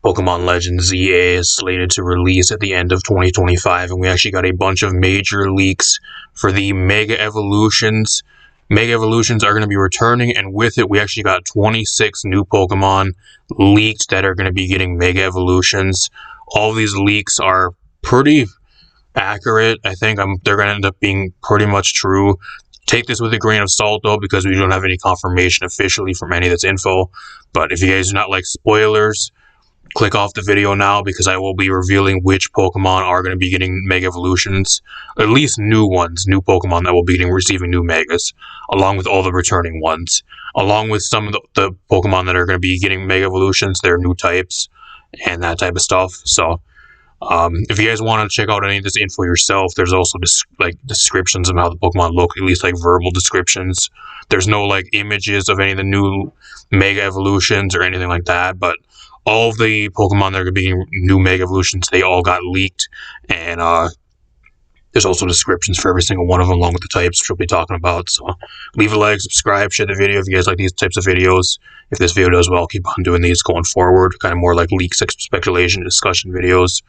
Pokemon Legends ZA is slated to release at the end of 2025, and we actually got a bunch of major leaks for the Mega Evolutions. Mega Evolutions are going to be returning, and with it, we actually got 26 new Pokemon leaked that are going to be getting Mega Evolutions. All these leaks are pretty accurate. I think they're going to end up being pretty much true. Take this with a grain of salt, though, because we don't have any confirmation officially from any of this info. But if you guys do not like spoilers, click off the video now, because I will be revealing which Pokemon are going to be getting Mega Evolutions. At least new ones, new Pokemon that will be receiving new Megas, along with all the returning ones. Along with some of the Pokemon that are going to be getting Mega Evolutions, their new types, and that type of stuff. So, if you guys want to check out any of this info yourself, there's also descriptions of how the Pokemon look, at least like verbal descriptions. There's no like images of any of the new Mega Evolutions or anything like that, but all of the Pokemon that are going to be new Mega Evolutions, they all got leaked, and there's also descriptions for every single one of them, along with the types, which we'll be talking about. So leave a like, subscribe, share the video if you guys like these types of videos. If this video does well, I'll keep on doing these going forward, kind of more like leaks, speculation, discussion videos.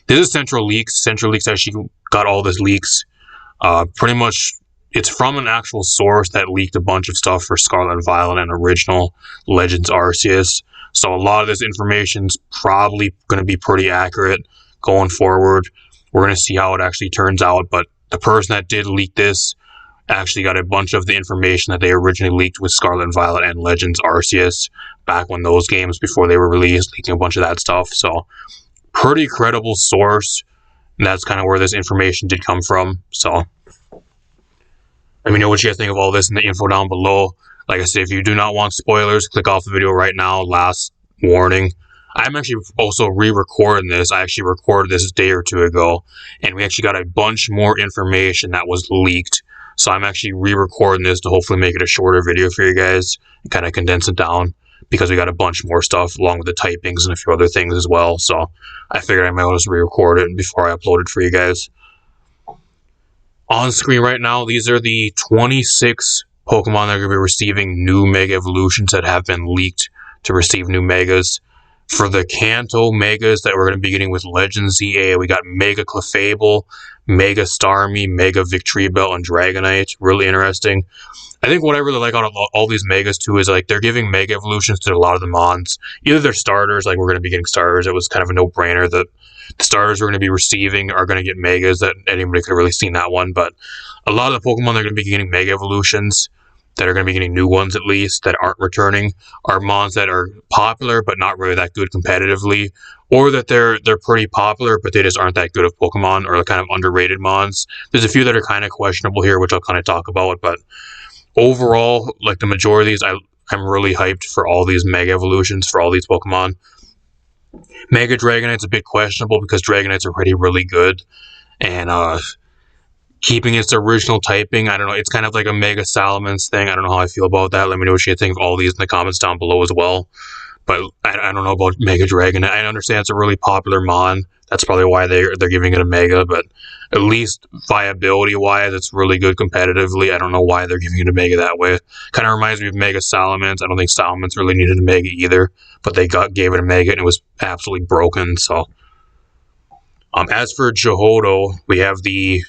This is Central Leaks. Central Leaks actually got all these leaks. Pretty much, it's from an actual source that leaked a bunch of stuff for Scarlet and Violet and original Legends Arceus. So a lot of this information's probably going to be pretty accurate going forward. We're going to see how it actually turns out, but the person that did leak this actually got a bunch of the information that they originally leaked with Scarlet and Violet and Legends Arceus back when those games, before they were released, leaking a bunch of that stuff. So pretty credible source, and that's kind of where this information did come from. So let me know what you guys think of all this in the info down below. Like I said, if you do not want spoilers, click off the video right now. Last warning. I'm actually also re-recording this. I actually recorded this a day or two ago, and we actually got a bunch more information that was leaked. So I'm actually re-recording this to hopefully make it a shorter video for you guys and kind of condense it down, because we got a bunch more stuff along with the typings and a few other things as well. So I figured I might as well just re-record it before I upload it for you guys. On screen right now, these are the 26 Pokemon that are going to be receiving new Mega Evolutions that have been leaked to receive new Megas. For the Kanto Megas that we're going to be getting with Legends ZA, we got Mega Clefable, Mega Starmie, Mega Victreebel, and Dragonite. Really interesting. I think what I really like out of all these Megas too is like they're giving Mega Evolutions to a lot of the Mons. Either they're starters, like we're going to be getting starters. It was kind of a no-brainer that the starters we're going to be receiving are going to get Megas. That anybody could have really seen that one. But a lot of the Pokemon that are going to be getting Mega Evolutions, that are going to be getting new ones at least, that aren't returning, are Mons that are popular but not really that good competitively, or that they're pretty popular but they just aren't that good of Pokemon, or kind of underrated Mons. There's a few that are kind of questionable here, which I'll kind of talk about, but overall, like the majority of these, I'm really hyped for all these Mega Evolutions for all these Pokemon. Mega Dragonite's a bit questionable because Dragonite's already really good, and keeping its original typing, I don't know, it's kind of like a Mega Salamence thing. I don't know how I feel about that. Let me know what you think of all these in the comments down below as well. But I don't know about Mega Dragonite. I understand it's a really popular Mon. That's probably why they're giving it a Mega, but at least viability-wise, it's really good competitively. I don't know why they're giving it a Mega that way. Kind of reminds me of Mega Salamence. I don't think Salamence really needed a Mega either, but they gave it a Mega, and it was absolutely broken. So, as for Johto, we have the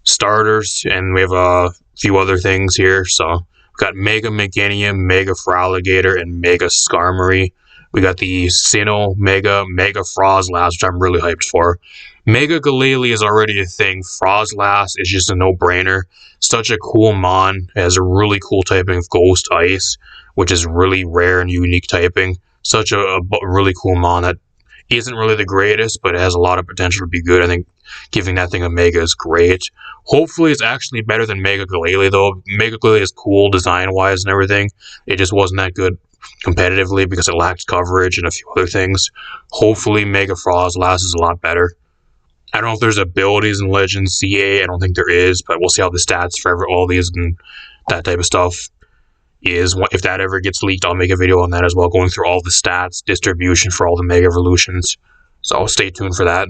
starters, and we have a few other things here. So we've got Mega Meganium, Mega Feraligatr, and Mega Skarmory. We got the Sinnoh Mega Frozlass, which I'm really hyped for. Mega Glalie is already a thing. Frozlass is just a no-brainer. Such a cool Mon. It has a really cool typing of Ghost Ice, which is really rare and unique typing. Such a really cool Mon that isn't really the greatest, but it has a lot of potential to be good. I think giving that thing a Mega is great. Hopefully it's actually better than Mega Glalie, though. Mega Glalie is cool design-wise and everything. It just wasn't that good competitively because it lacked coverage and a few other things. Hopefully Mega Frozlass is a lot better. I don't know if there's abilities in Legends CA. I don't think there is, but we'll see how the stats for all these and that type of stuff is. If that ever gets leaked, I'll make a video on that as well, going through all the stats, distribution for all the Mega Evolutions. So stay tuned for that.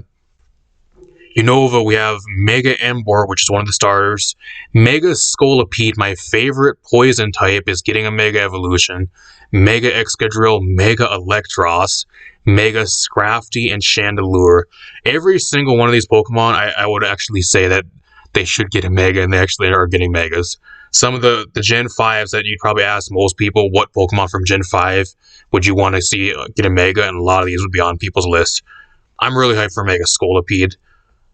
Unova, we have Mega Emboar, which is one of the starters. Mega Scolipede, my favorite poison type, is getting a Mega Evolution. Mega Excadrill, Mega Electros, Mega Scrafty, and Chandelure. Every single one of these Pokemon, I would actually say that they should get a Mega, and they actually are getting Megas. Some of the Gen 5s that you'd probably ask most people, what Pokemon from Gen 5 would you want to see get a Mega, and a lot of these would be on people's list. I'm really hyped for Mega Scolipede.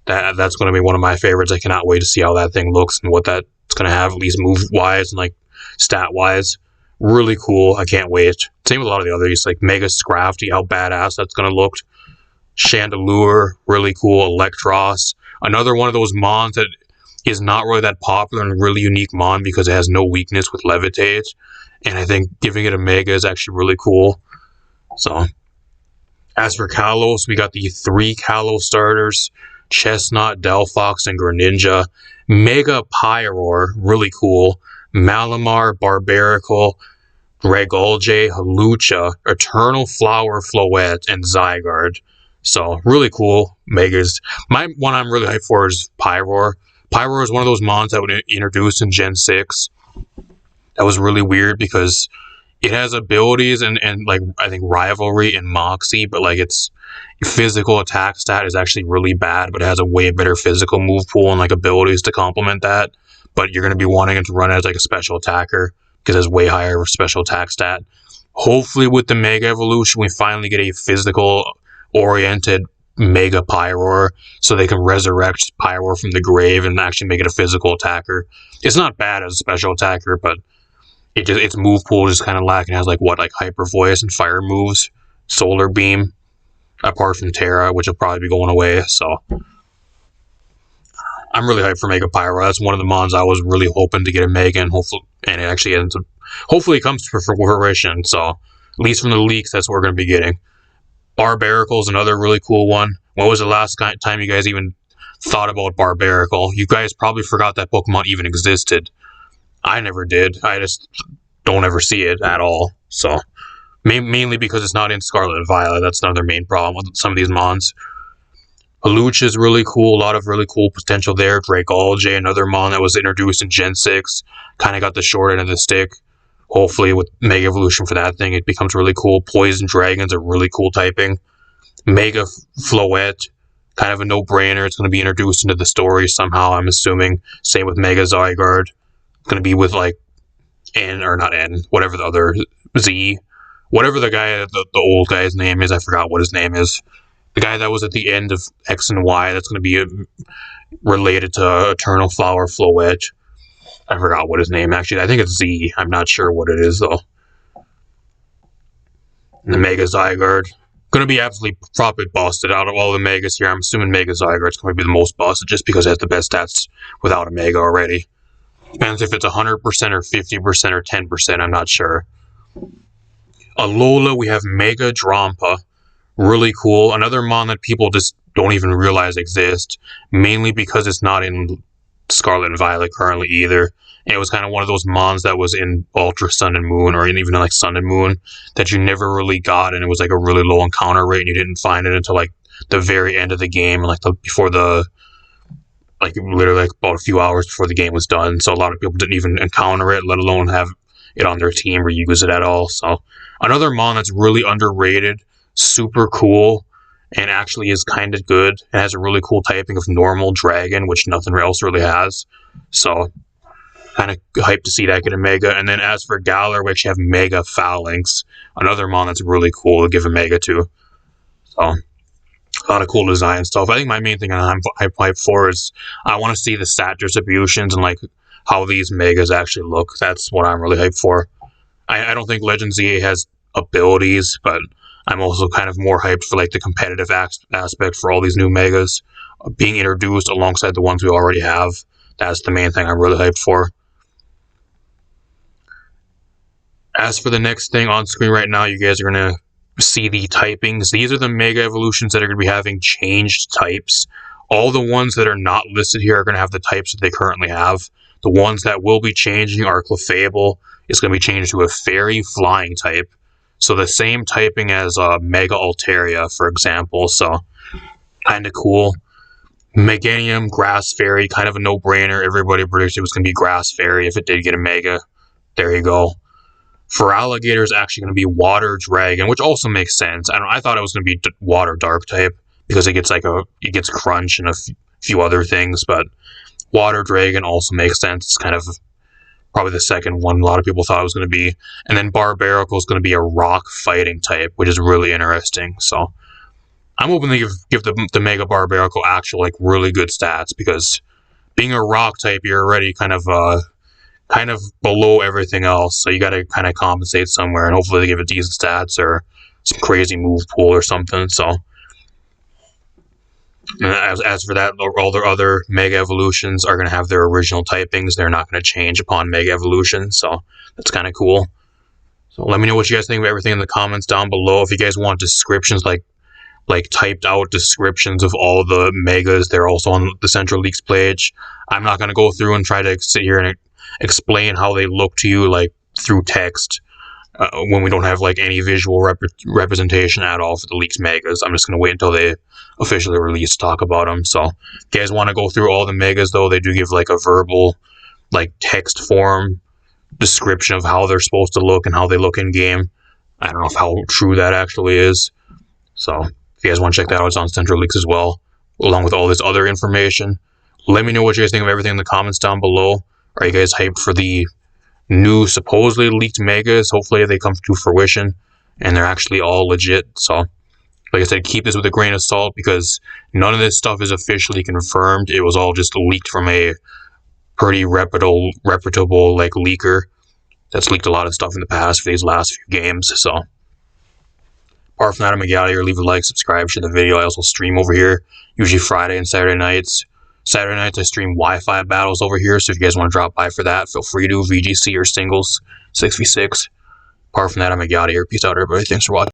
That's going to be one of my favorites. I cannot wait to see how that thing looks and what that's going to have, at least move-wise and, like, stat-wise. Really cool. I can't wait. Same with a lot of the others, like Mega Scrafty, how badass that's going to look. Chandelure, really cool. Electros. Another one of those Mons that is not really that popular and really unique Mon because it has no weakness with Levitate. And I think giving it a Mega is actually really cool. So, as for Kalos, we got the 3 Kalos starters. Chestnut, Delphox, and Greninja. Mega Pyroar, really cool. Malamar, Barbaracle, Regolge, Hawlucha, Eternal Flower, Floette, and Zygarde. So, really cool Megas. My one I'm really hyped for is Pyroar. Pyroar is one of those Mons that was introduced in Gen 6. That was really weird because it has abilities and like, I think Rivalry and Moxie, but like its physical attack stat is actually really bad, but it has a way better physical move pool and like abilities to complement that. But you're going to be wanting it to run as like a special attacker because it has way higher special attack stat. Hopefully with the Mega Evolution, we finally get a physical oriented Mega Pyroar so they can resurrect Pyroar from the grave and actually make it a physical attacker. It's not bad as a special attacker, but its move pool is kind of lacking. It has like Hyper Voice and Fire moves, Solar Beam, apart from Terra, which will probably be going away. So I'm really hyped for Mega Pyroar. That's one of the Mons I was really hoping to get a Mega, and it actually ends up. Hopefully, it comes to fruition. So at least from the leaks, that's what we're going to be getting. Barbaracle is another really cool one. When was the last time you guys even thought about Barbaracle? You guys probably forgot that Pokemon even existed. I never did. I just don't ever see it at all. So, mainly because it's not in Scarlet and Violet. That's another main problem with some of these Mons. Hawlucha is really cool. A lot of really cool potential there. Dragolge, another Mon that was introduced in Gen 6. Kind of got the short end of the stick. Hopefully with Mega Evolution for that thing, it becomes really cool. Poison Dragon's a really cool typing. Mega Floette, kind of a no-brainer. It's going to be introduced into the story somehow, I'm assuming. Same with Mega Zygarde. Going to be with like whatever the other Z, whatever the guy, the old guy's name is. I forgot what his name is. The guy that was at the end of X and Y. That's going to be related to Eternal Flower Floette. I forgot what his name actually. I think it's Z. I'm not sure what it is though. And the Mega Zygarde. Going to be absolutely probably busted out of all the Megas here. I'm assuming Mega Zygarde's going to be the most busted just because it has the best stats without a Mega already. Depends if it's 100% or 50% or 10%, I'm not sure. Alola, we have Mega Drampa. Really cool. Another Mon that people just don't even realize exists, mainly because it's not in Scarlet and Violet currently either. And it was kind of one of those Mons that was in Ultra Sun and Moon, or even in like Sun and Moon, that you never really got, and it was like a really low encounter rate, and you didn't find it until like the very end of the game, like literally like about a few hours before the game was done. So a lot of people didn't even encounter it, let alone have it on their team or use it at all. So another Mon that's really underrated, super cool, and actually is kind of good. It has a really cool typing of normal dragon, which nothing else really has. So kind of hyped to see that get a Mega. And then as for Galar, we actually have Mega Phalanx, another Mon that's really cool to give a Mega to. So a lot of cool design stuff. I think my main thing I'm hyped for is I want to see the stat distributions and like how these Megas actually look. That's what I'm really hyped for. I don't think Legend ZA has abilities, but I'm also kind of more hyped for like the competitive aspect for all these new Megas being introduced alongside the ones we already have. That's the main thing I'm really hyped for. As for the next thing on screen right now, you guys are going to see the typings. These are the Mega Evolutions that are going to be having changed types. All the ones that are not listed here are going to have the types that they currently have. The ones that will be changing are Clefable. It's going to be changed to a Fairy Flying type. So the same typing as Mega Altaria, for example. So kind of cool. Meganium, Grass Fairy, kind of a no-brainer. Everybody predicted it was going to be Grass Fairy if it did get a Mega. There you go. For Alligator, it's actually going to be Water Dragon, which also makes sense. I thought it was going to be Water Dark type because it gets Crunch and a few other things, but Water Dragon also makes sense. It's kind of probably the second one a lot of people thought it was going to be. And then Barbaracle is going to be a Rock Fighting type, which is really interesting. So I'm hoping they give the Mega Barbaracle actual really good stats, because being a Rock type, you're already kind of below everything else, so you got to kind of compensate somewhere, and hopefully they give it decent stats or some crazy move pool or something. So as for that, all their other Mega Evolutions are going to have their original typings. They're not going to change upon Mega Evolution, so that's kind of cool. So let me know what you guys think of everything in the comments down below. If you guys want descriptions, like typed out descriptions of all the Megas, they're also on the Central Leaks page. I'm not going to go through and try to sit here and explain how they look to you through text when we don't have any visual representation at all for the Leaks Megas. I'm just going to wait until they officially release to talk about them. So if you guys want to go through all the Megas, though, they do give a verbal text form description of how they're supposed to look and how they look in game. I don't know how true that actually is. So if you guys want to check that out, it's on Central Leaks as well, along with all this other information. Let me know what you guys think of everything in the comments down below. Are you guys hyped for the new supposedly leaked Megas? Hopefully they come to fruition and they're actually all legit. So like I said, keep this with a grain of salt, because none of this stuff is officially confirmed. It was all just leaked from a pretty reputable leaker that's leaked a lot of stuff in the past for these last few games. So apart from that, I'm going to get out of here. Leave a like, subscribe, share the video. I also stream over here, usually Friday and Saturday nights. Saturday nights, I stream Wi-Fi battles over here, so if you guys want to drop by for that, feel free to. VGC or singles, 6v6. Apart from that, I'm going to get out of here. Peace out, everybody. Thanks for watching.